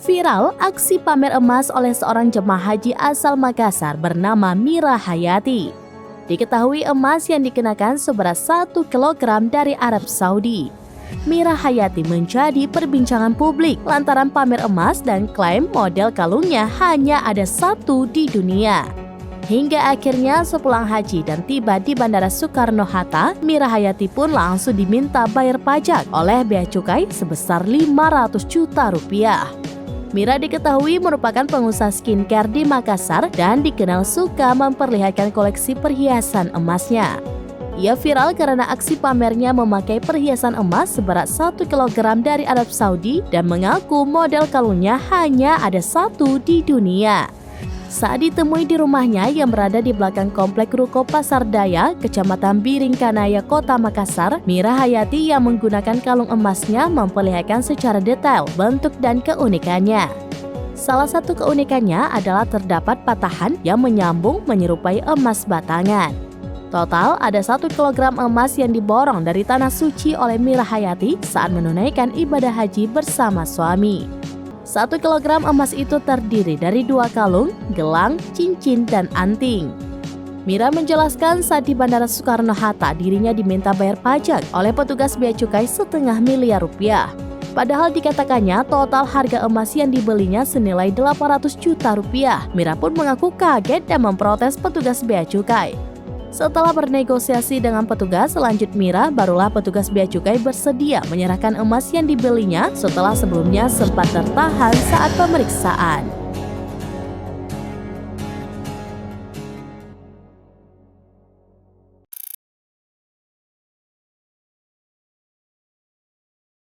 Viral aksi pamer emas oleh seorang jemaah haji asal Makassar bernama Mira Hayati. Diketahui emas yang dikenakan seberat 1 kilogram dari Arab Saudi. Mira Hayati menjadi perbincangan publik lantaran pamer emas dan klaim model kalungnya hanya ada satu di dunia. Hingga akhirnya sepulang haji dan tiba di Bandara Soekarno-Hatta, Mira Hayati pun langsung diminta bayar pajak oleh bea cukai sebesar 500 juta rupiah. Mira diketahui merupakan pengusaha skincare di Makassar dan dikenal suka memperlihatkan koleksi perhiasan emasnya. Ia viral karena aksi pamernya memakai perhiasan emas seberat 1 kilogram dari Arab Saudi dan mengaku model kalungnya hanya ada satu di dunia. Saat ditemui di rumahnya yang berada di belakang komplek Ruko Pasar Daya, Kecamatan Biringkanaya, Kota Makassar, Mira Hayati yang menggunakan kalung emasnya memperlihatkan secara detail bentuk dan keunikannya. Salah satu keunikannya adalah terdapat patahan yang menyambung menyerupai emas batangan. Total ada 1 kilogram emas yang diborong dari tanah suci oleh Mira Hayati saat menunaikan ibadah haji bersama suami. 1 kilogram emas itu terdiri dari 2 kalung, gelang, cincin, dan anting. Mira menjelaskan saat di Bandara Soekarno-Hatta dirinya diminta bayar pajak oleh petugas bea cukai setengah miliar rupiah. Padahal dikatakannya total harga emas yang dibelinya senilai 800 juta rupiah. Mira pun mengaku kaget dan memprotes petugas bea cukai. Setelah bernegosiasi dengan petugas, lanjut Mira, barulah petugas bea cukai bersedia menyerahkan emas yang dibelinya setelah sebelumnya sempat tertahan saat pemeriksaan.